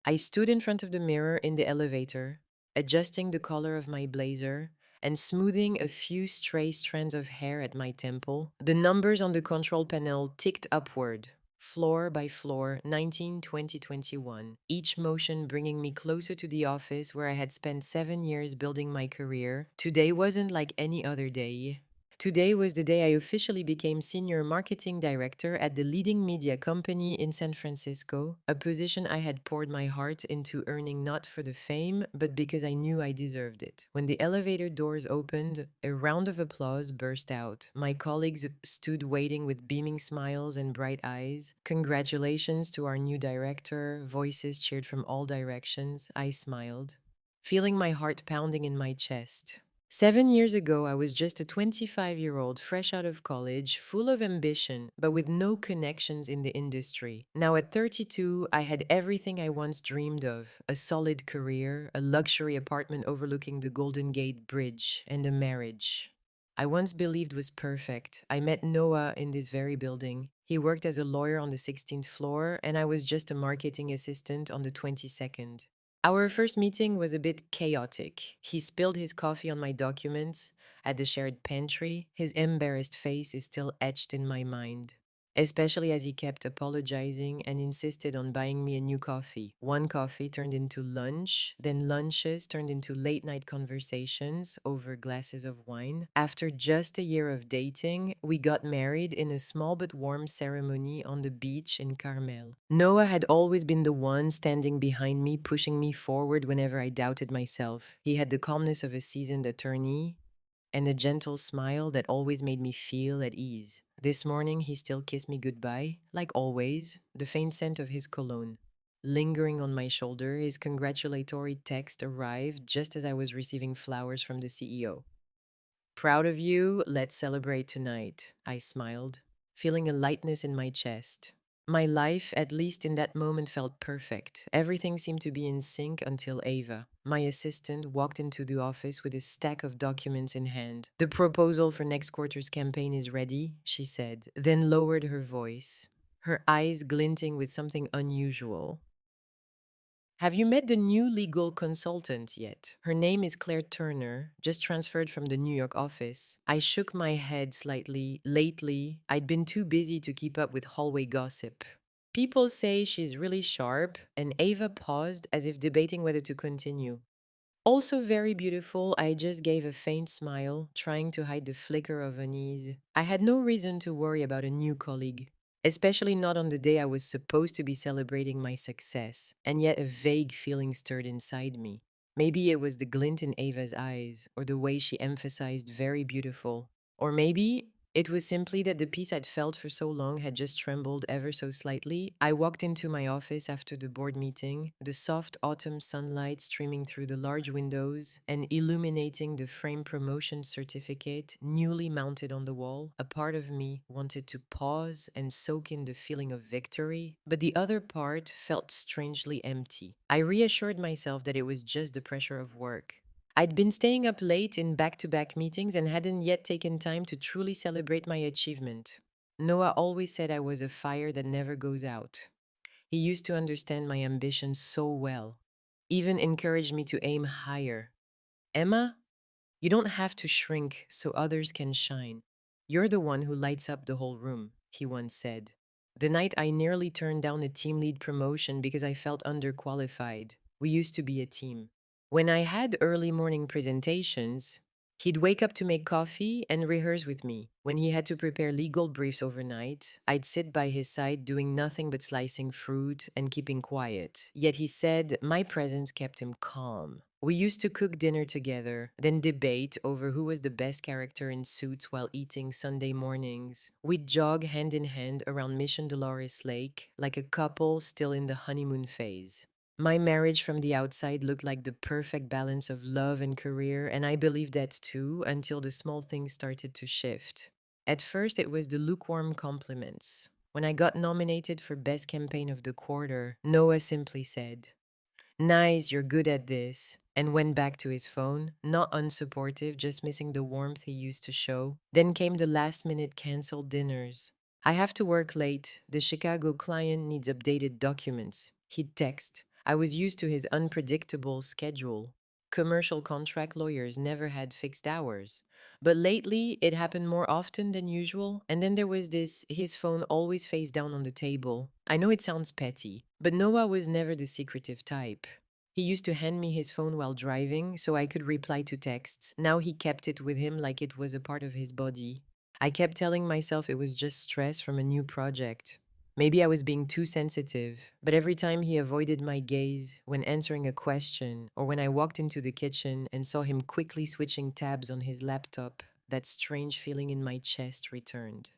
I stood in front of the mirror in the elevator, adjusting the color of my blazer and smoothing a few stray strands of hair at my temple. The numbers on the control panel ticked upward, floor by floor, 19, 20, 21, each motion bringing me closer to the office where I had spent 7 years building my career. Today wasn't like any other day. Today was the day I officially became Senior Marketing Director at the leading media company in San Francisco, a position I had poured my heart into earning not for the fame, but because I knew I deserved it. When the elevator doors opened, a round of applause burst out. My colleagues stood waiting with beaming smiles and bright eyes. Congratulations to our new director, voices cheered from all directions. I smiled, feeling my heart pounding in my chest. 7 years ago, I was just a 25-year-old fresh out of college, full of ambition, but with no connections in the industry. Now at 32, I had everything I once dreamed of: a solid career, a luxury apartment overlooking the Golden Gate Bridge, and a marriage I once believed was perfect. I met Noah in this very building. He worked as a lawyer on the 16th floor, and I was just a marketing assistant on the 22nd. Our first meeting was a bit chaotic. He spilled his coffee on my documents at the shared pantry. His embarrassed face is still etched in my mind, especially as he kept apologizing and insisted on buying me a new coffee. One coffee turned into lunch, then lunches turned into late night conversations over glasses of wine. After just a year of dating, we got married in a small but warm ceremony on the beach in Carmel. Noah had always been the one standing behind me, pushing me forward whenever I doubted myself. He had the calmness of a seasoned attorney and a gentle smile that always made me feel at ease. This morning, he still kissed me goodbye, like always, the faint scent of his cologne lingering on my shoulder. His congratulatory text arrived just as I was receiving flowers from the CEO. Proud of you, let's celebrate tonight, I smiled, feeling a lightness in my chest. My life, at least in that moment, felt perfect. Everything seemed to be in sync until Ava, my assistant, walked into the office with a stack of documents in hand. The proposal for next quarter's campaign is ready, she said, then lowered her voice, her eyes glinting with something unusual. Have you met the new legal consultant yet? Her name is Claire Turner, just transferred from the New York office. I shook my head slightly. Lately, I'd been too busy to keep up with hallway gossip. People say she's really sharp, and Ava paused as if debating whether to continue. Also very beautiful, I just gave a faint smile, trying to hide the flicker of unease. I had no reason to worry about a new colleague, especially not on the day I was supposed to be celebrating my success, and yet a vague feeling stirred inside me. Maybe it was the glint in Ava's eyes, or the way she emphasized very beautiful. Or maybe it was simply that the peace I'd felt for so long had just trembled ever so slightly. I walked into my office after the board meeting, the soft autumn sunlight streaming through the large windows and illuminating the frame promotion certificate newly mounted on the wall. A part of me wanted to pause and soak in the feeling of victory, but the other part felt strangely empty. I reassured myself that it was just the pressure of work. I'd been staying up late in back to back meetings and hadn't yet taken time to truly celebrate my achievement. Noah always said I was a fire that never goes out. He used to understand my ambition so well, even encouraged me to aim higher. Emma, you don't have to shrink so others can shine. You're the one who lights up the whole room, he once said. The night I nearly turned down a team lead promotion because I felt underqualified. We used to be a team. When I had early morning presentations, he'd wake up to make coffee and rehearse with me. When he had to prepare legal briefs overnight, I'd sit by his side doing nothing but slicing fruit and keeping quiet. Yet he said my presence kept him calm. We used to cook dinner together, then debate over who was the best character in Suits while eating Sunday mornings. We'd jog hand in hand around Mission Dolores Lake like a couple still in the honeymoon phase. My marriage from the outside looked like the perfect balance of love and career, and I believed that too until the small things started to shift. At first, it was the lukewarm compliments. When I got nominated for Best Campaign of the Quarter, Noah simply said, "Nice, you're good at this," and went back to his phone, not unsupportive, just missing the warmth he used to show. Then came the last minute canceled dinners. "I have to work late. The Chicago client needs updated documents," he'd text, I was used to his unpredictable schedule. Commercial contract lawyers never had fixed hours. But lately, it happened more often than usual. And then there was this his phone always face down on the table. I know it sounds petty, but Noah was never the secretive type. He used to hand me his phone while driving so I could reply to texts. Now he kept it with him like it was a part of his body. I kept telling myself it was just stress from a new project. Maybe I was being too sensitive, but every time he avoided my gaze when answering a question or when I walked into the kitchen and saw him quickly switching tabs on his laptop, that strange feeling in my chest returned.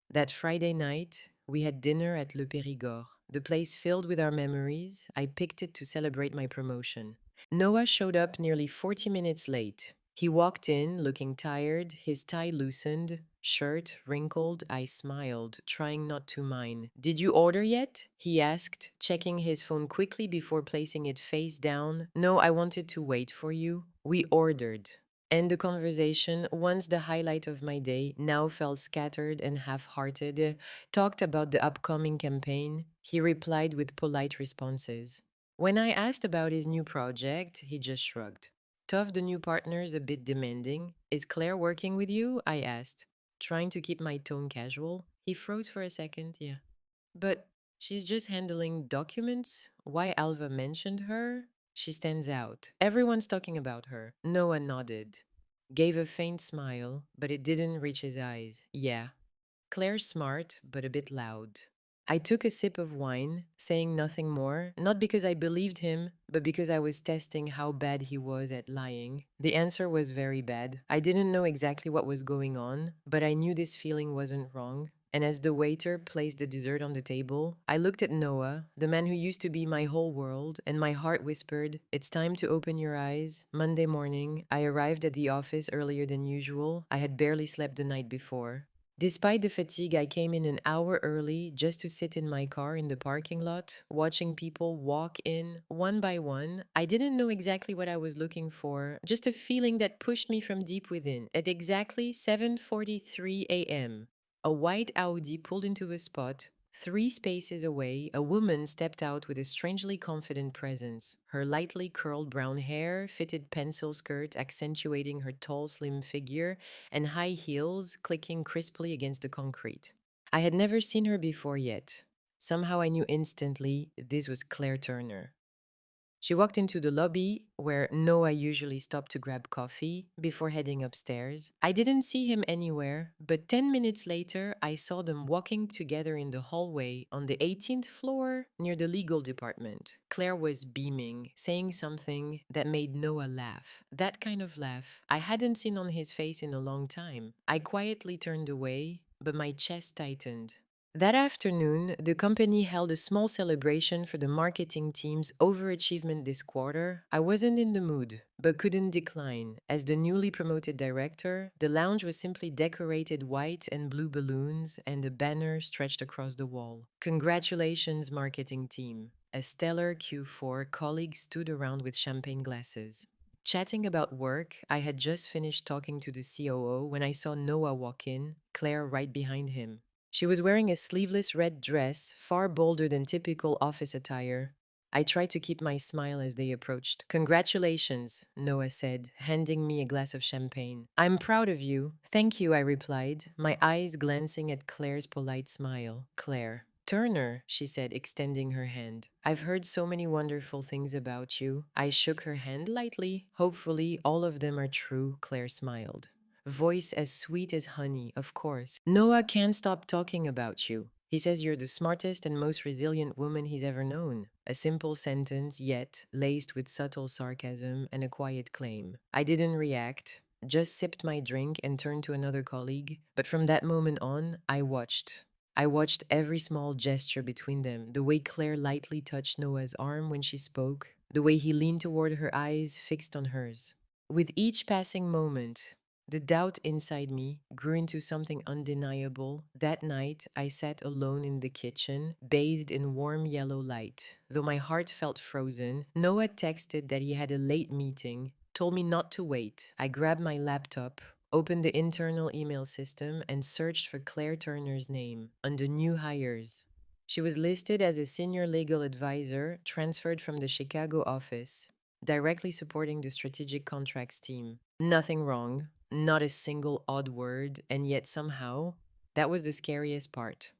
That Friday night, we had dinner at Le Périgord, the place filled with our memories. I picked it to celebrate my promotion. Noah showed up nearly 40 minutes late. He walked in looking tired, his tie loosened, shirt wrinkled. I smiled, trying not to mind. Did you order yet? He asked, checking his phone quickly before placing it face down. No, I wanted to wait for you. We ordered. And the conversation, once the highlight of my day, now felt scattered and half hearted, talked about the upcoming campaign. He replied with polite responses. When I asked about his new project, he just shrugged. Tough, the new partner's a bit demanding. Is Claire working with you? I asked, trying to keep my tone casual. He froze for a second, yeah. But she's just handling documents. Why Alva mentioned her? She stands out. Everyone's talking about her. Noah nodded, gave a faint smile, but it didn't reach his eyes. Yeah, Claire's smart, but a bit loud. I took a sip of wine, saying nothing more, not because I believed him, but because I was testing how bad he was at lying. The answer was very bad. I didn't know exactly what was going on, but I knew this feeling wasn't wrong. And as the waiter placed the dessert on the table, I looked at Noah, the man who used to be my whole world, and my heart whispered, "It's time to open your eyes." Monday morning, I arrived at the office earlier than usual. I had barely slept the night before. Despite the fatigue, I came in an hour early just to sit in my car in the parking lot, watching people walk in one by one. I didn't know exactly what I was looking for, just a feeling that pushed me from deep within. At exactly 7:43 a.m., a white Audi pulled into a spot. 3 spaces away, a woman stepped out with a strangely confident presence. Her lightly curled brown hair, fitted pencil skirt accentuating her tall, slim figure, and high heels clicking crisply against the concrete. I had never seen her before yet. Somehow I knew instantly this was Claire Turner. She walked into the lobby where Noah usually stopped to grab coffee before heading upstairs. I didn't see him anywhere, but 10 minutes later, I saw them walking together in the hallway on the 18th floor near the legal department. Claire was beaming, saying something that made Noah laugh. That kind of laugh I hadn't seen on his face in a long time. I quietly turned away, but my chest tightened. That afternoon, the company held a small celebration for the marketing team's overachievement this quarter. I wasn't in the mood, but couldn't decline. As the newly promoted director, the lounge was simply decorated white and blue balloons and a banner stretched across the wall. Congratulations, marketing team. A stellar Q4 colleagues stood around with champagne glasses. Chatting about work, I had just finished talking to the COO when I saw Noah walk in, Claire right behind him. She was wearing a sleeveless red dress, far bolder than typical office attire. I tried to keep my smile as they approached. Congratulations, Noah said, handing me a glass of champagne. I'm proud of you. Thank you, I replied, my eyes glancing at Claire's polite smile. Claire. Turner, she said, extending her hand. I've heard so many wonderful things about you. I shook her hand lightly. Hopefully, all of them are true, Claire smiled. Voice as sweet as honey, of course. Noah can't stop talking about you. He says you're the smartest and most resilient woman he's ever known. A simple sentence, yet laced with subtle sarcasm and a quiet claim. I didn't react, just sipped my drink and turned to another colleague. But from that moment on, I watched. I watched every small gesture between them, the way Claire lightly touched Noah's arm when she spoke, the way he leaned toward her eyes fixed on hers. With each passing moment, the doubt inside me grew into something undeniable. That night, I sat alone in the kitchen, bathed in warm yellow light. Though my heart felt frozen, Noah texted that he had a late meeting, told me not to wait. I grabbed my laptop, opened the internal email system, and searched for Claire Turner's name under new hires. She was listed as a senior legal advisor transferred from the Chicago office, directly supporting the strategic contracts team. Nothing wrong, not a single odd word, and yet somehow, that was the scariest part.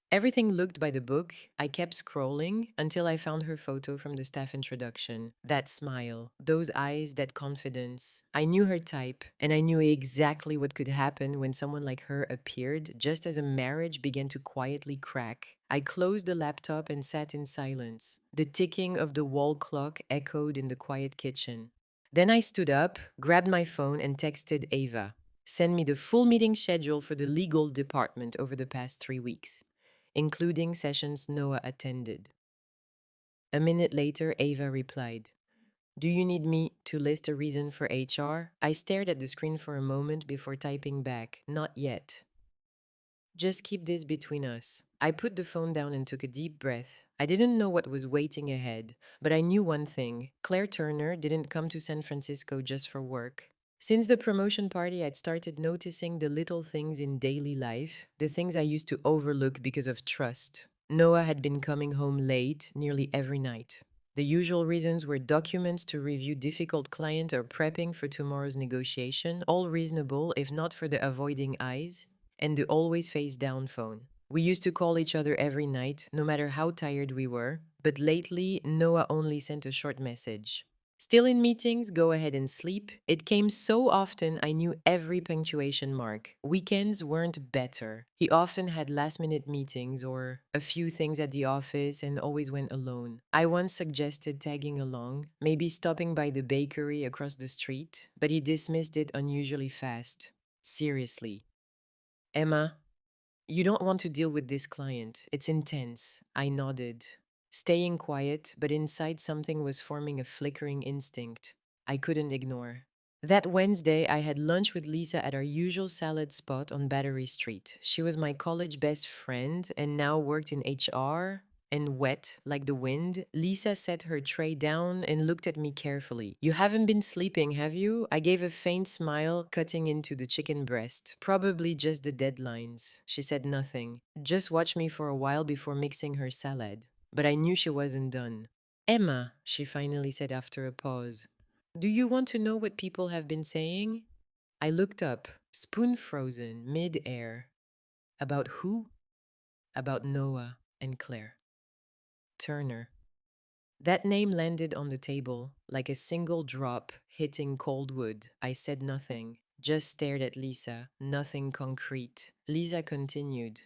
Everything looked by the book. I kept scrolling until I found her photo from the staff introduction. That smile, those eyes, that confidence. I knew her type, and I knew exactly what could happen when someone like her appeared, just as a marriage began to quietly crack. I closed the laptop and sat in silence. The ticking of the wall clock echoed in the quiet kitchen. Then I stood up, grabbed my phone, and texted Ava. Send me the full meeting schedule for the legal department over the past 3 weeks, including sessions Noah attended. A minute later, Ava replied, Do you need me to list a reason for HR? I stared at the screen for a moment before typing back, Not yet. Just keep this between us. I put the phone down and took a deep breath. I didn't know what was waiting ahead, but I knew one thing. Claire Turner didn't come to San Francisco just for work. Since the promotion party, I'd started noticing the little things in daily life, the things I used to overlook because of trust. Noah had been coming home late nearly every night. The usual reasons were documents to review difficult client or prepping for tomorrow's negotiation, all reasonable if not for the avoiding eyes and the always face down phone. We used to call each other every night, no matter how tired we were, but lately, Noah only sent a short message. Still in meetings, go ahead and sleep. It came so often I knew every punctuation mark. Weekends weren't better. He often had last minute meetings or a few things at the office and always went alone. I once suggested tagging along, maybe stopping by the bakery across the street, but he dismissed it unusually fast. Seriously, Emma, you don't want to deal with this client. It's intense. I nodded, staying quiet, but inside something was forming a flickering instinct I couldn't ignore. That Wednesday, I had lunch with Lisa at our usual salad spot on Battery Street. She was my college best friend and now worked in HR. And wet like the wind, Lisa set her tray down and looked at me carefully. You haven't been sleeping, have you? I gave a faint smile, cutting into the chicken breast. Probably just the deadlines. She said nothing. Just watched me for a while before mixing her salad. But I knew she wasn't done. Emma, she finally said after a pause, do you want to know what people have been saying? I looked up, spoon frozen, mid-air. About who? About Noah and Claire Turner. That name landed on the table like a single drop hitting cold wood. I said nothing, just stared at Lisa, nothing concrete. Lisa continued.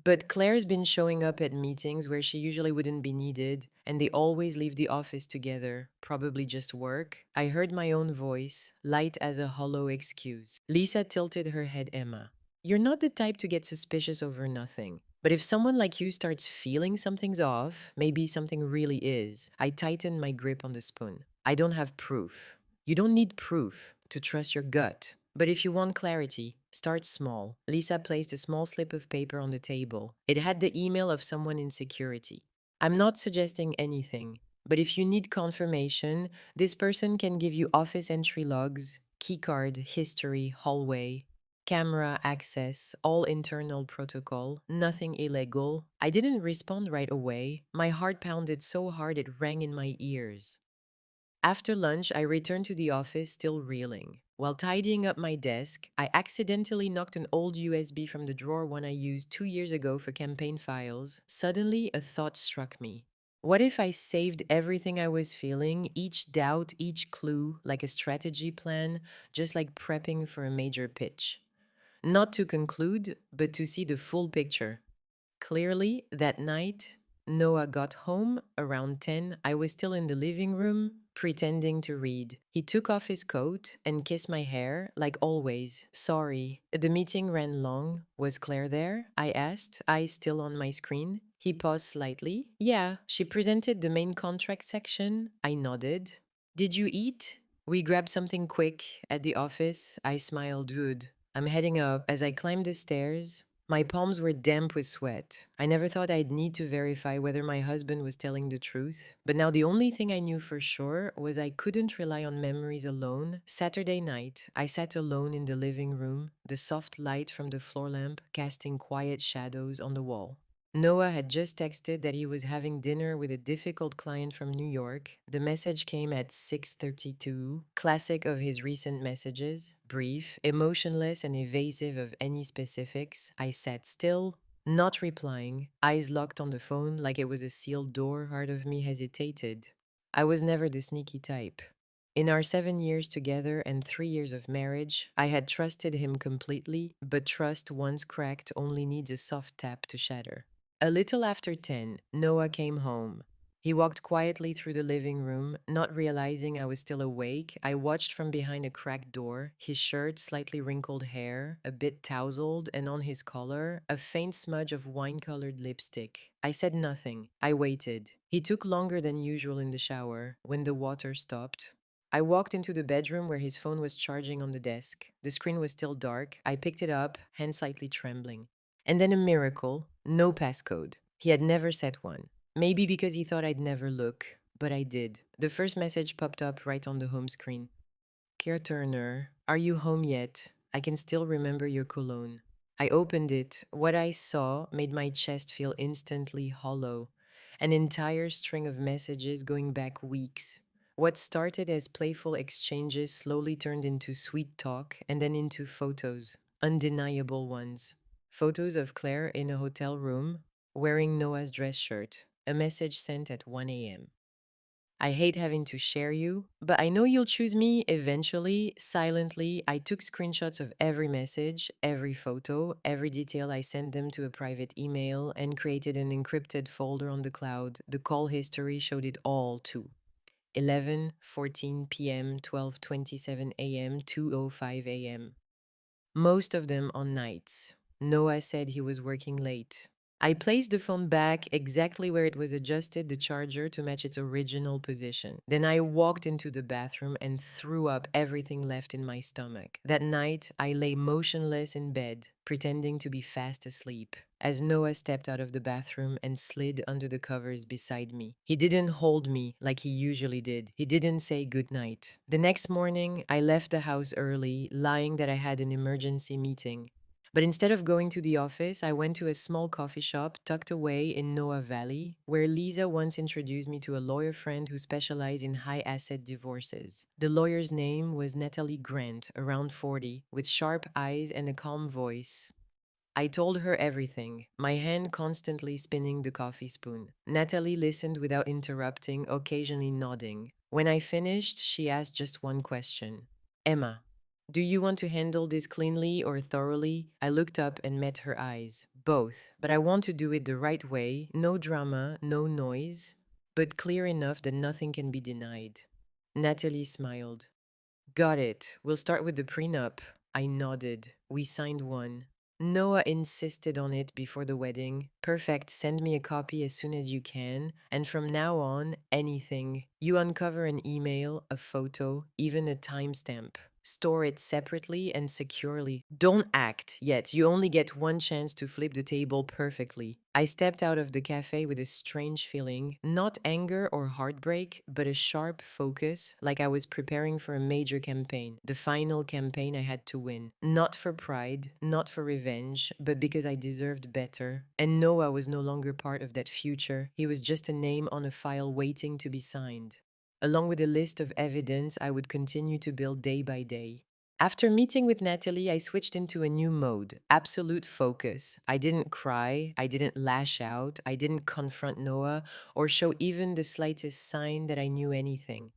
But Claire's been showing up at meetings where she usually wouldn't be needed, and they always leave the office together, probably just work. I heard my own voice, light as a hollow excuse. Lisa tilted her head, Emma. You're not the type to get suspicious over nothing. But if someone like you starts feeling something's off, maybe something really is. I tightened my grip on the spoon. I don't have proof. You don't need proof to trust your gut. But if you want clarity, start small. Lisa placed a small slip of paper on the table. It had the email of someone in security. I'm not suggesting anything, but if you need confirmation, this person can give you office entry logs, keycard, history, hallway, camera access, all internal protocol, nothing illegal. I didn't respond right away. My heart pounded so hard it rang in my ears. After lunch, I returned to the office still reeling. While tidying up my desk, I accidentally knocked an old USB from the drawer one I used 2 years ago for campaign files. Suddenly, a thought struck me. What if I saved everything I was feeling, each doubt, each clue, like a strategy plan, just like prepping for a major pitch? Not to conclude, but to see the full picture. Clearly, that night, Noah got home around 10. I was still in the living room, pretending to read. He took off his coat and kissed my hair, like always. Sorry. The meeting ran long. Was Claire there? I asked, eyes still on my screen. He paused slightly. Yeah, she presented the main contract section. I nodded. Did you eat? We grabbed something quick at the office. I smiled. Good. I'm heading up. As I climbed the stairs, my palms were damp with sweat. I never thought I'd need to verify whether my husband was telling the truth. But now the only thing I knew for sure was I couldn't rely on memories alone. Saturday night, I sat alone in the living room, the soft light from the floor lamp casting quiet shadows on the wall. Noah had just texted that he was having dinner with a difficult client from New York. The message came at 6:32, classic of his recent messages, brief, emotionless and evasive of any specifics. I sat still, not replying, eyes locked on the phone like it was a sealed door. Part of me hesitated. I was never the sneaky type. In our 7 years together and 3 years of marriage, I had trusted him completely, but trust once cracked only needs a soft tap to shatter. A little after 10, Noah came home. He walked quietly through the living room, not realizing I was still awake. I watched from behind a cracked door, his shirt, slightly wrinkled hair, a bit tousled, and on his collar, a faint smudge of wine colored lipstick. I said nothing. I waited. He took longer than usual in the shower. When the water stopped, I walked into the bedroom where his phone was charging on the desk. The screen was still dark. I picked it up, hand slightly trembling. And then a miracle, no passcode. He had never set one. Maybe because he thought I'd never look, but I did. The first message popped up right on the home screen. Claire Turner, are you home yet? I can still remember your cologne. I opened it. What I saw made my chest feel instantly hollow. An entire string of messages going back weeks. What started as playful exchanges slowly turned into sweet talk and then into photos, undeniable ones. Photos of Claire in a hotel room, wearing Noah's dress shirt, a message sent at 1 a.m. I hate having to share you, but I know you'll choose me eventually. Silently, I took screenshots of every message, every photo, every detail. I sent them to a private email and created an encrypted folder on the cloud. The call history showed it all too. 11:14 p.m., 12:27 a.m., 2:05 a.m. Most of them on nights. Noah said he was working late. I placed the phone back exactly where it was adjusted the charger to match its original position. Then I walked into the bathroom and threw up everything left in my stomach. That night, I lay motionless in bed, pretending to be fast asleep, as Noah stepped out of the bathroom and slid under the covers beside me. He didn't hold me like he usually did. He didn't say goodnight. The next morning, I left the house early, lying that I had an emergency meeting. But instead of going to the office, I went to a small coffee shop tucked away in Noah Valley, where Lisa once introduced me to a lawyer friend who specialized in high asset divorces. The lawyer's name was Natalie Grant, around 40, with sharp eyes and a calm voice. I told her everything, my hand constantly spinning the coffee spoon. Natalie listened without interrupting, occasionally nodding. When I finished, she asked just one question. Emma, do you want to handle this cleanly or thoroughly? I looked up and met her eyes. Both, but I want to do it the right way. No drama, no noise, but clear enough that nothing can be denied. Natalie smiled. Got it. We'll start with the prenup. I nodded. We signed one. Noah insisted on it before the wedding. Perfect, send me a copy as soon as you can. And from now on, anything. You uncover an email, a photo, even a timestamp. Store it separately and securely. Don't act yet. You only get one chance to flip the table perfectly. I stepped out of the cafe with a strange feeling, not anger or heartbreak, but a sharp focus, like I was preparing for a major campaign, the final campaign I had to win. Not for pride, not for revenge, but because I deserved better. And Noah was no longer part of that future. He was just a name on a file waiting to be signed. Along with a list of evidence I would continue to build day by day. After meeting with Natalie, I switched into a new mode, absolute focus. I didn't cry, I didn't lash out, I didn't confront Noah or show even the slightest sign that I knew anything.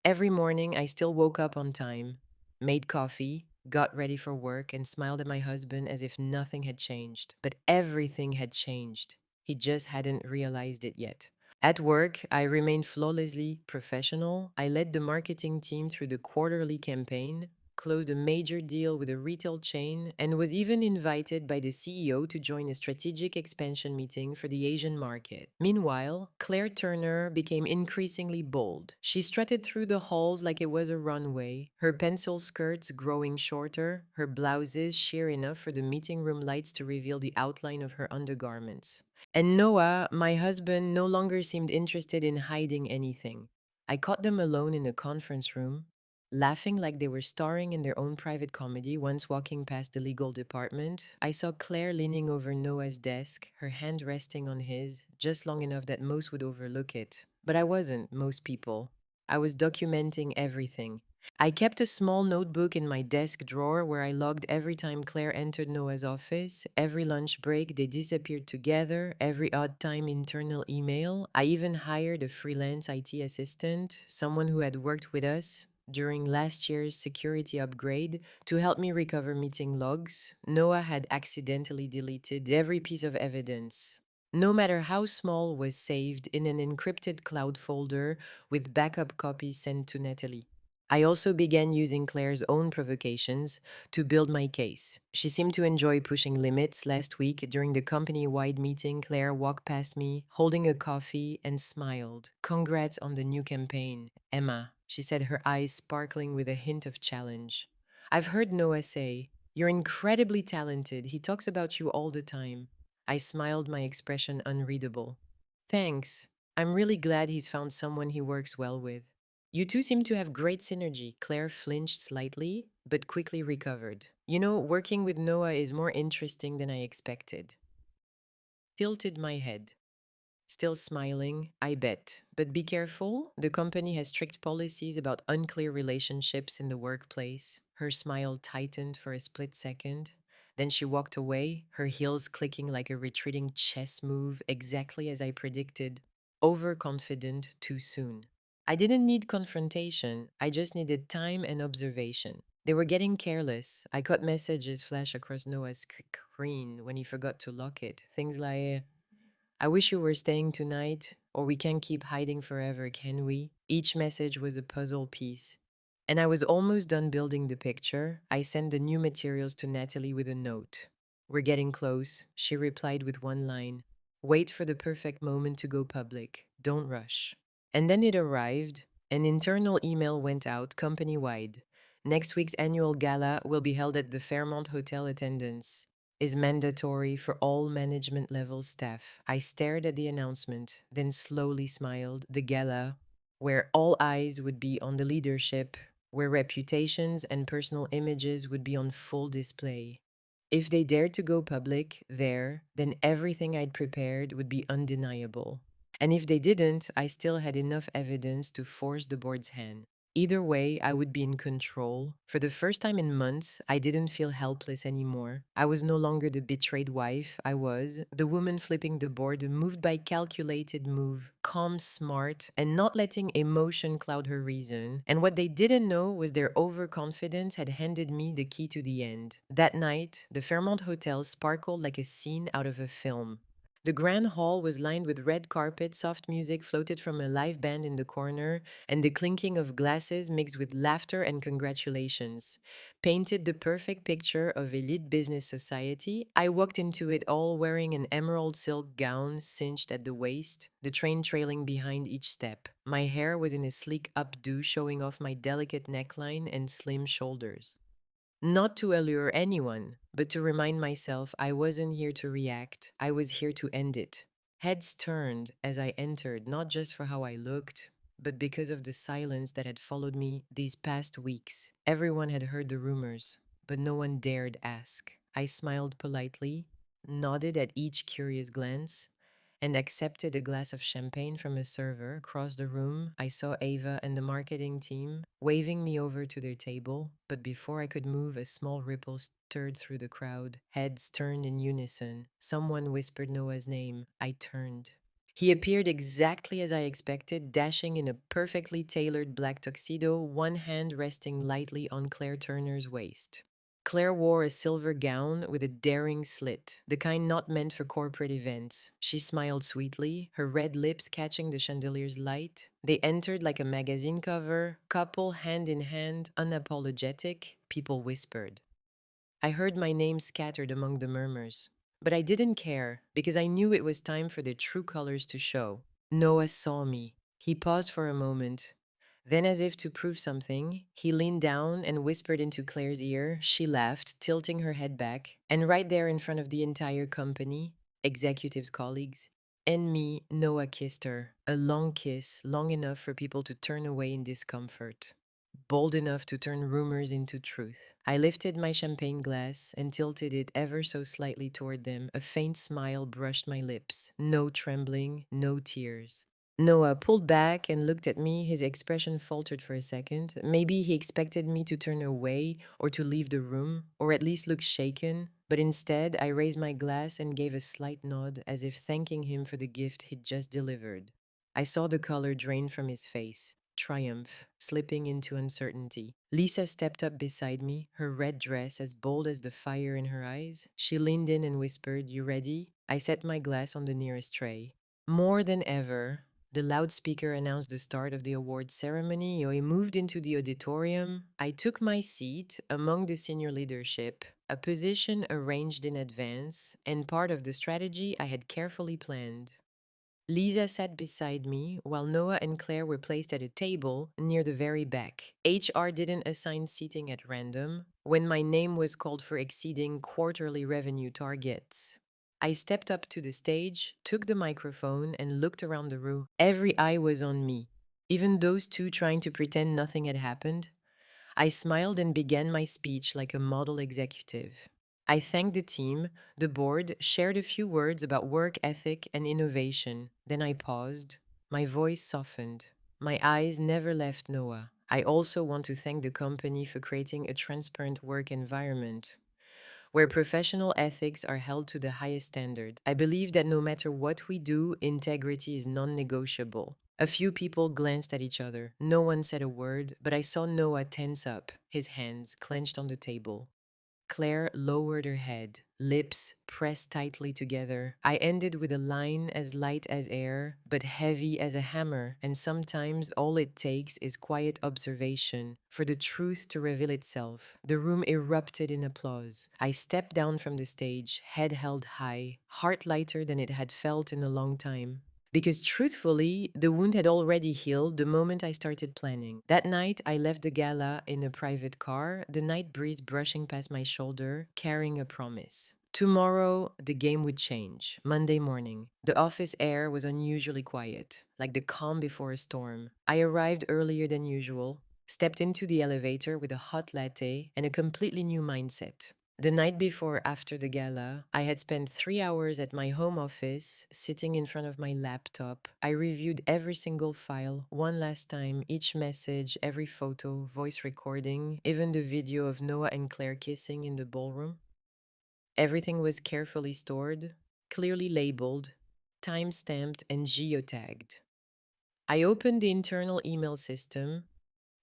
Every morning, I still woke up on time, made coffee, got ready for work, and smiled at my husband as if nothing had changed. But everything had changed. He just hadn't realized it yet. At work, I remained flawlessly professional. I led the marketing team through the quarterly campaign, closed a major deal with a retail chain, and was even invited by the CEO to join a strategic expansion meeting for the Asian market. Meanwhile, Claire Turner became increasingly bold. She strutted through the halls like it was a runway, her pencil skirts growing shorter, her blouses sheer enough for the meeting room lights to reveal the outline of her undergarments. And Noah, my husband, no longer seemed interested in hiding anything. I caught them alone in the conference room, laughing like they were starring in their own private comedy. Once walking past the legal department, I saw Claire leaning over Noah's desk, her hand resting on his, just long enough that most would overlook it. But I wasn't most people. I was documenting everything. I kept a small notebook in my desk drawer where I logged every time Claire entered Noah's office, every lunch break they disappeared together, every odd time internal email. I even hired a freelance IT assistant, someone who had worked with us during last year's security upgrade, to help me recover meeting logs. Noah had accidentally deleted every piece of evidence. No matter how small, was saved in an encrypted cloud folder with backup copies sent to Natalie. I also began using Claire's own provocations to build my case. She seemed to enjoy pushing limits. Last week, during the company wide meeting, Claire walked past me, holding a coffee, and smiled. "Congrats on the new campaign, Emma," she said, her eyes sparkling with a hint of challenge. "I've heard Noah say, 'You're incredibly talented. He talks about you all the time.'" I smiled, my expression unreadable. "Thanks. I'm really glad he's found someone he works well with." "You two seem to have great synergy." Claire flinched slightly, but quickly recovered. "You know, working with Noah is more interesting than I expected." Tilted my head. Still smiling, "I bet. But be careful. The company has strict policies about unclear relationships in the workplace." Her smile tightened for a split second. Then she walked away, her heels clicking like a retreating chess move, exactly as I predicted. Overconfident too soon. I didn't need confrontation, I just needed time and observation. They were getting careless. I caught messages flash across Noah's screen when he forgot to lock it. Things like, "I wish you were staying tonight, or we can't keep hiding forever, can we?" Each message was a puzzle piece. And I was almost done building the picture. I sent the new materials to Natalie with a note. "We're getting close," she replied with one line. "Wait for the perfect moment to go public. Don't rush." And then it arrived. An internal email went out company wide. "Next week's annual gala will be held at the Fairmont Hotel. Attendance is mandatory for all management level staff." I stared at the announcement, then slowly smiled. The gala, where all eyes would be on the leadership, where reputations and personal images would be on full display. If they dared to go public there, then everything I'd prepared would be undeniable. And if they didn't, I still had enough evidence to force the board's hand. Either way, I would be in control. For the first time in months, I didn't feel helpless anymore. I was no longer the betrayed wife. I was the woman flipping the board, moved by calculated move, calm, smart, and not letting emotion cloud her reason. And what they didn't know was their overconfidence had handed me the key to the end. That night, the Fairmont Hotel sparkled like a scene out of a film. The grand hall was lined with red carpet, soft music floated from a live band in the corner, and the clinking of glasses mixed with laughter and congratulations painted the perfect picture of elite business society. I walked into it all wearing an emerald silk gown cinched at the waist, the train trailing behind each step. My hair was in a sleek updo showing off my delicate neckline and slim shoulders. Not to allure anyone, but to remind myself I wasn't here to react, I was here to end it. Heads turned as I entered, not just for how I looked, but because of the silence that had followed me these past weeks. Everyone had heard the rumors, but no one dared ask. I smiled politely, nodded at each curious glance, and accepted a glass of champagne from a server. Across the room, I saw Ava and the marketing team waving me over to their table, but before I could move, a small ripple stirred through the crowd. Heads turned in unison. Someone whispered Noah's name. I turned. He appeared exactly as I expected, dashing in a perfectly tailored black tuxedo, one hand resting lightly on Claire Turner's waist. Claire wore a silver gown with a daring slit, the kind not meant for corporate events. She smiled sweetly, her red lips catching the chandelier's light. They entered like a magazine cover, couple hand in hand, unapologetic. People whispered. I heard my name scattered among the murmurs. But I didn't care, because I knew it was time for the true colors to show. Noah saw me. He paused for a moment. Then, as if to prove something, he leaned down and whispered into Claire's ear. She laughed, tilting her head back. And right there in front of the entire company, executives, colleagues, and me, Noah kissed her. A long kiss, long enough for people to turn away in discomfort. bold enough to turn rumors into truth. I lifted my champagne glass and tilted it ever so slightly toward them. A faint smile brushed my lips. No trembling, no tears. Noah pulled back and looked at me. His expression faltered for a second. Maybe he expected me to turn away or to leave the room, or at least look shaken. But instead, I raised my glass and gave a slight nod as if thanking him for the gift he'd just delivered. I saw the color drain from his face, triumph slipping into uncertainty. Lisa stepped up beside me, her red dress as bold as the fire in her eyes. She leaned in and whispered, "You ready?" I set my glass on the nearest tray. More than ever, the loudspeaker announced the start of the award ceremony. I moved into the auditorium. I took my seat among the senior leadership, a position arranged in advance and part of the strategy I had carefully planned. Lisa sat beside me while Noah and Claire were placed at a table near the very back. HR didn't assign seating at random when my name was called for exceeding quarterly revenue targets. I stepped up to the stage, took the microphone, and looked around the room. Every eye was on me, even those two trying to pretend nothing had happened. I smiled and began my speech like a model executive. I thanked the team, the board, shared a few words about work ethic and innovation. Then I paused. My voice softened. My eyes never left Noah. I also want to thank the company for creating a transparent work environment where professional ethics are held to the highest standard. I believe that no matter what we do, integrity is non negotiable. A few people glanced at each other. No one said a word, but I saw Noah tense up, his hands clenched on the table. Claire lowered her head, lips pressed tightly together. I ended with a line as light as air, but heavy as a hammer, and sometimes all it takes is quiet observation for the truth to reveal itself. The room erupted in applause. I stepped down from the stage, head held high, heart lighter than it had felt in a long time. Because truthfully, the wound had already healed the moment I started planning. That night, I left the gala in a private car, the night breeze brushing past my shoulder, carrying a promise. Tomorrow, the game would change. Monday morning, the office air was unusually quiet, like the calm before a storm. I arrived earlier than usual, stepped into the elevator with a hot latte and a completely new mindset. The night before, after the gala, I had spent 3 hours at my home office, sitting in front of my laptop. I reviewed every single file, one last time, each message, every photo, voice recording, even the video of Noah and Claire kissing in the ballroom. Everything was carefully stored, clearly labeled, time-stamped, and geotagged. I opened the internal email system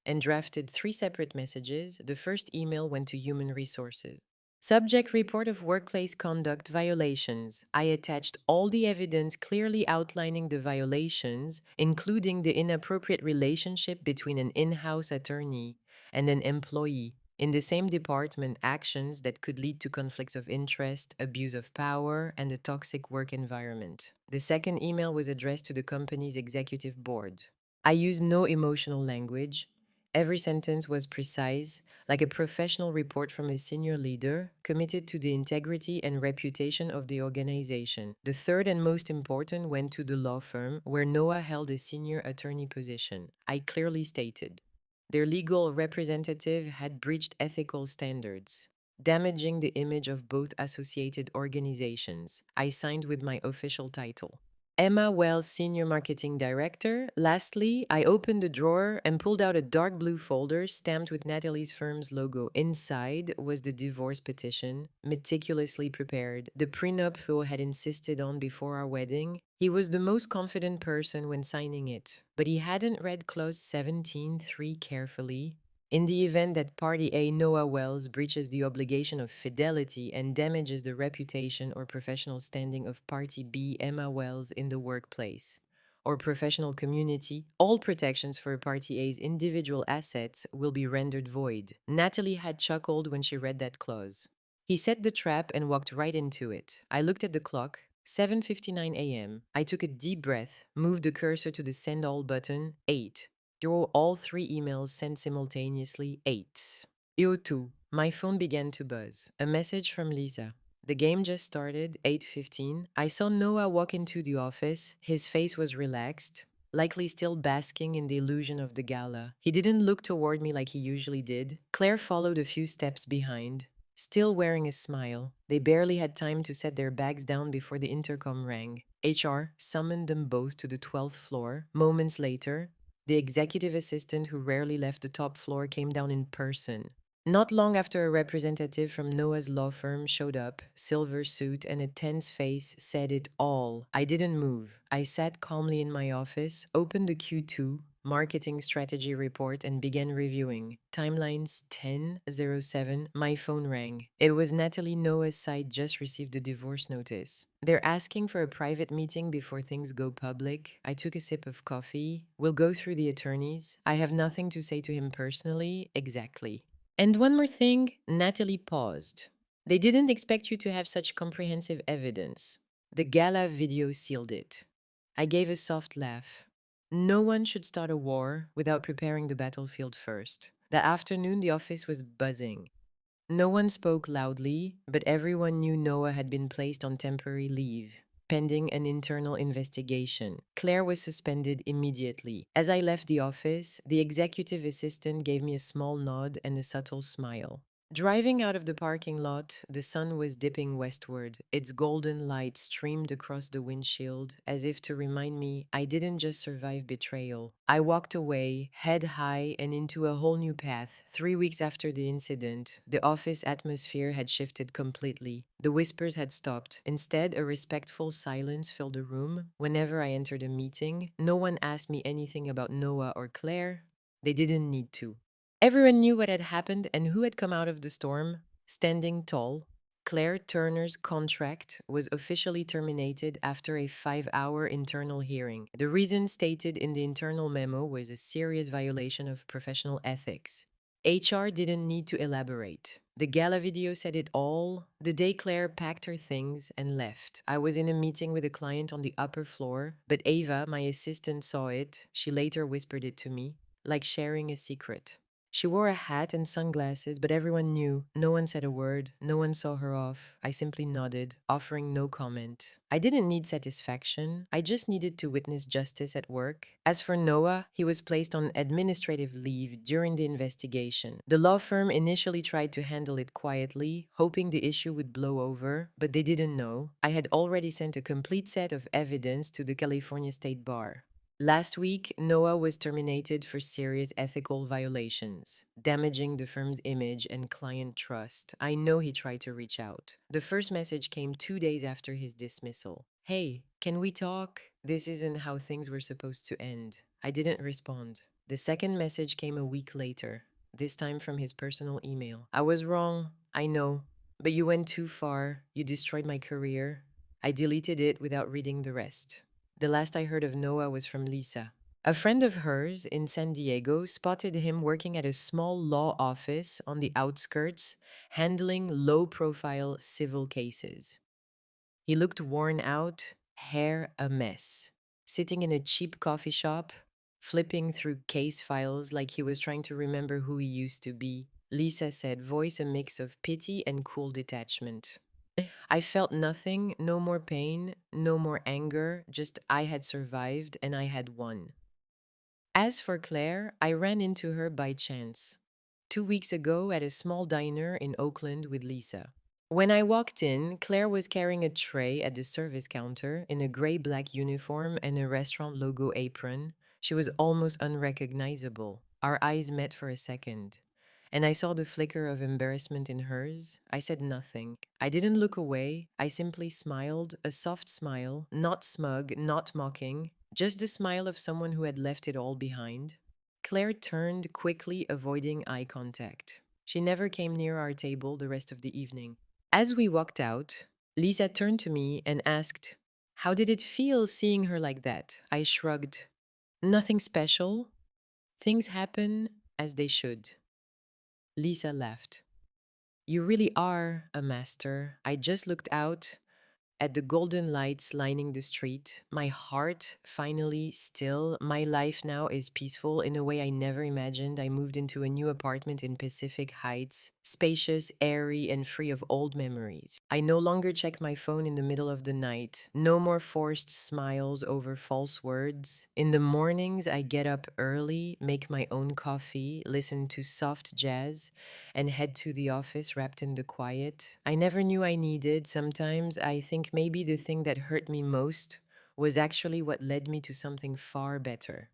and drafted 3 separate messages. The first email went to Human Resources. Subject: report of workplace conduct violations. I attached all the evidence clearly outlining the violations, including the inappropriate relationship between an in-house attorney and an employee in the same department, actions that could lead to conflicts of interest, abuse of power, and a toxic work environment. The second email was addressed to the company's executive board. I used no emotional language. Every sentence was precise, like a professional report from a senior leader committed to the integrity and reputation of the organization. The third and most important went to the law firm where Noah held a senior attorney position. I clearly stated their legal representative had breached ethical standards, damaging the image of both associated organizations. I signed with my official title, Emma Wells, Senior Marketing Director. Lastly, I opened the drawer and pulled out a dark blue folder stamped with Natalie's firm's logo. Inside was the divorce petition, meticulously prepared, the prenup Phil had insisted on before our wedding. He was the most confident person when signing it, but he hadn't read clause 17.3 carefully. In the event that Party A, Noah Wells, breaches the obligation of fidelity and damages the reputation or professional standing of Party B, Emma Wells, in the workplace or professional community, all protections for Party A's individual assets will be rendered void. Natalie had chuckled when she read that clause. He set the trap and walked right into it. I looked at the clock. 7:59 a.m. I took a deep breath, moved the cursor to the send all button. 8. Through all 3 emails sent simultaneously. 8. EO2. My phone began to buzz. A message from Lisa. The game just started. 8:15. I saw Noah walk into the office. His face was relaxed. likely still basking in the illusion of the gala. He didn't look toward me like he usually did. Claire followed a few steps behind, still wearing a smile. They barely had time to set their bags down before the intercom rang. HR summoned them both to the 12th floor. Moments later, the executive assistant who rarely left the top floor came down in person. Not long after a representative from Noah's law firm showed up, silver suit and a tense face said it all. I didn't move. I sat calmly in my office, opened the Q2 marketing strategy report and began reviewing. Timelines 10:07. My phone rang. It was Natalie. Noah's side just received a divorce notice. They're asking for a private meeting before things go public. I took a sip of coffee. We'll go through the attorneys. I have nothing to say to him personally. Exactly. And one more thing, Natalie paused. They didn't expect you to have such comprehensive evidence. The gala video sealed it. I gave a soft laugh. No one should start a war without preparing the battlefield first. That afternoon, the office was buzzing. No one spoke loudly, but everyone knew Noah had been placed on temporary leave, pending an internal investigation. Claire was suspended immediately. As I left the office, the executive assistant gave me a small nod and a subtle smile. Driving out of the parking lot, the sun was dipping westward. Its golden light streamed across the windshield, as if to remind me I didn't just survive betrayal. I walked away, head high, and into a whole new path. 3 weeks after the incident, the office atmosphere had shifted completely. The whispers had stopped. Instead, a respectful silence filled the room. Whenever I entered a meeting, no one asked me anything about Noah or Claire. They didn't need to. Everyone knew what had happened and who had come out of the storm. Standing tall, Claire Turner's contract was officially terminated after a 5-hour internal hearing. The reason stated in the internal memo was a serious violation of professional ethics. HR didn't need to elaborate. The gala video said it all. The day Claire packed her things and left, I was in a meeting with a client on the upper floor, but Ava, my assistant, saw it. She later whispered it to me, like sharing a secret. She wore a hat and sunglasses, but everyone knew. No one said a word. No one saw her off. I simply nodded, offering no comment. I didn't need satisfaction. I just needed to witness justice at work. As for Noah, he was placed on administrative leave during the investigation. The law firm initially tried to handle it quietly, hoping the issue would blow over, but they didn't know. I had already sent a complete set of evidence to the California State Bar. Last week, Noah was terminated for serious ethical violations, damaging the firm's image and client trust. I know he tried to reach out. The first message came 2 days after his dismissal. Hey, can we talk? This isn't how things were supposed to end. I didn't respond. The second message came a week later, this time from his personal email. I was wrong, I know, but you went too far. You destroyed my career. I deleted it without reading the rest. The last I heard of Noah was from Lisa. A friend of hers in San Diego spotted him working at a small law office on the outskirts, handling low-profile civil cases. He looked worn out, hair a mess, sitting in a cheap coffee shop, flipping through case files like he was trying to remember who he used to be. Lisa said, voice a mix of pity and cool detachment. I felt nothing, no more pain, no more anger, just I had survived and I had won. As for Claire, I ran into her by chance, 2 weeks ago at a small diner in Oakland with Lisa. When I walked in, Claire was carrying a tray at the service counter in a gray-black uniform and a restaurant logo apron. She was almost unrecognizable. Our eyes met for a second, and I saw the flicker of embarrassment in hers. I said nothing. I didn't look away. I simply smiled, a soft smile, not smug, not mocking, just the smile of someone who had left it all behind. Claire turned quickly, avoiding eye contact. She never came near our table the rest of the evening. As we walked out, Lisa turned to me and asked, how did it feel seeing her like that? I shrugged. Nothing special. Things happen as they should. Lisa laughed. You really are a master. I just looked out at the golden lights lining the street, my heart finally still. My life now is peaceful in a way I never imagined. I moved into a new apartment in Pacific Heights, spacious, airy, and free of old memories. I no longer check my phone in the middle of the night. No more forced smiles over false words. In the mornings, I get up early, make my own coffee, listen to soft jazz, and head to the office wrapped in the quiet I never knew I needed. Sometimes I think maybe the thing that hurt me most was actually what led me to something far better.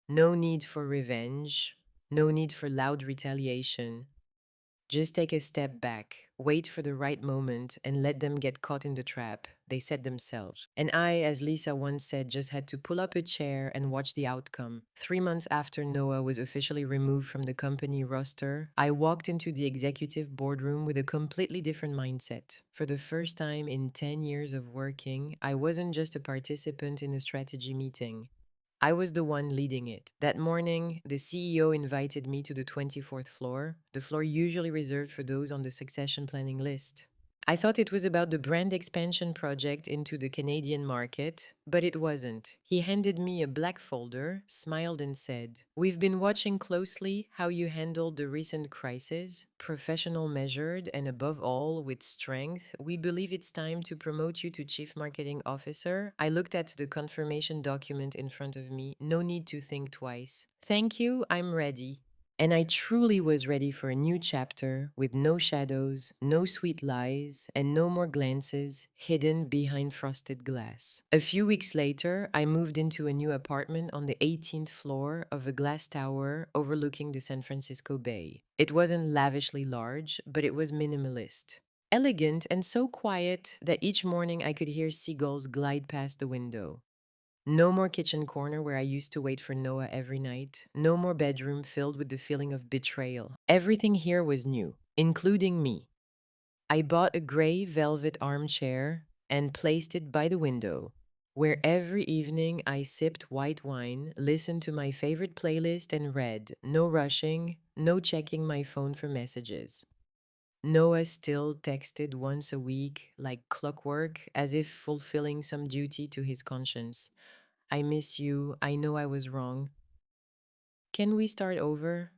No need for revenge, no need for loud retaliation. Just take a step back, wait for the right moment, and let them get caught in the trap they set themselves. And I, as Lisa once said, just had to pull up a chair and watch the outcome. 3 months after Noah was officially removed from the company roster, I walked into the executive boardroom with a completely different mindset. For the first time in 10 years of working, I wasn't just a participant in a strategy meeting. I was the one leading it. That morning, the CEO invited me to the 24th floor, the floor usually reserved for those on the succession planning list. I thought it was about the brand expansion project into the Canadian market, but it wasn't. He handed me a black folder, smiled, and said, "We've been watching closely how you handled the recent crisis, professional, measured, and above all, with strength. We believe it's time to promote you to Chief Marketing Officer." I looked at the confirmation document in front of me. No need to think twice. "Thank you, I'm ready." And I truly was ready for a new chapter with no shadows, no sweet lies, and no more glances hidden behind frosted glass. A few weeks later, I moved into a new apartment on the 18th floor of a glass tower overlooking the San Francisco Bay. It wasn't lavishly large, but it was minimalist. Elegant and so quiet that each morning I could hear seagulls glide past the window. No more kitchen corner where I used to wait for Noah every night. No more bedroom filled with the feeling of betrayal. Everything here was new, including me. I bought a gray velvet armchair and placed it by the window, where every evening I sipped white wine, listened to my favorite playlist, and read. No rushing, no checking my phone for messages. Noah still texted once a week, like clockwork, as if fulfilling some duty to his conscience. "I miss you. I know I was wrong. Can we start over?"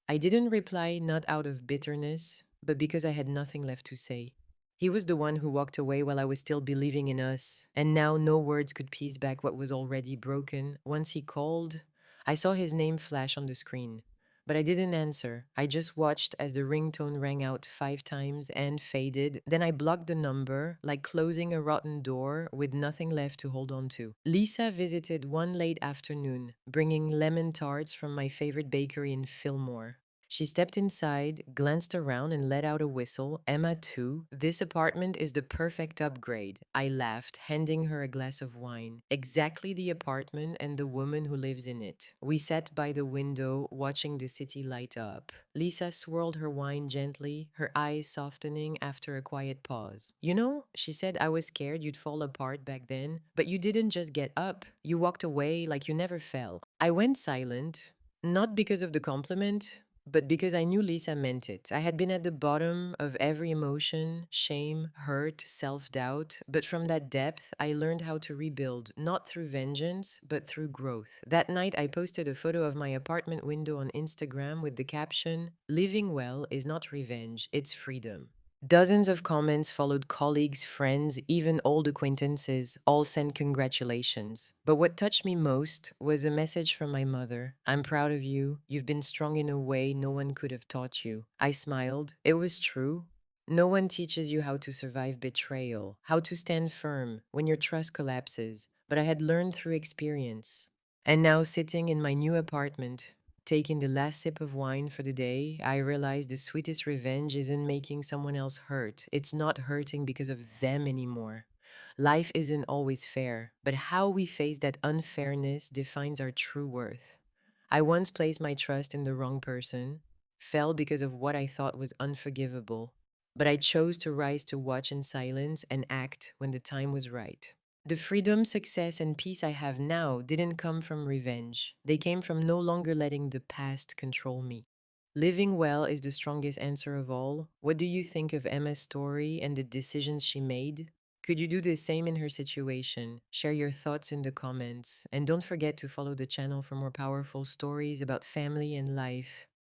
I didn't reply, not out of bitterness, but because I had nothing left to say. He was the one who walked away while I was still believing in us, and now no words could piece back what was already broken. Once he called, I saw his name flash on the screen. But I didn't answer. I just watched as the ringtone rang out 5 times and faded. Then I blocked the number, like closing a rotten door with nothing left to hold on to. Lisa visited one late afternoon, bringing lemon tarts from my favorite bakery in Fillmore. She stepped inside, glanced around, and let out a whistle. "Emma, too? This apartment is the perfect upgrade." I laughed, handing her a glass of wine. "Exactly the apartment and the woman who lives in it." We sat by the window, watching the city light up. Lisa swirled her wine gently, her eyes softening after a quiet pause. "You know," she said, "I was scared you'd fall apart back then, but you didn't just get up. You walked away like you never fell." I went silent, not because of the compliment, but because I knew Lisa meant it. I had been at the bottom of every emotion: shame, hurt, self doubt. But from that depth, I learned how to rebuild, not through vengeance, but through growth. That night, I posted a photo of my apartment window on Instagram with the caption, "Living well is not revenge, it's freedom." Dozens of comments followed. Colleagues, friends, even old acquaintances all sent congratulations. But what touched me most was a message from my mother. "I'm proud of you. You've been strong in a way no one could have taught you." I smiled. It was true. No one teaches you how to survive betrayal, how to stand firm when your trust collapses. But I had learned through experience. And now, sitting in my new apartment, taking the last sip of wine for the day, I realized the sweetest revenge isn't making someone else hurt. It's not hurting because of them anymore. Life isn't always fair, but how we face that unfairness defines our true worth. I once placed my trust in the wrong person, fell because of what I thought was unforgivable, but I chose to rise, to watch in silence and act when the time was right. The freedom, success, and peace I have now didn't come from revenge. They came from no longer letting the past control me. Living well is the strongest answer of all. What do you think of Emma's story and the decisions she made? Could you do the same in her situation? Share your thoughts in the comments. And don't forget to follow the channel for more powerful stories about family and life.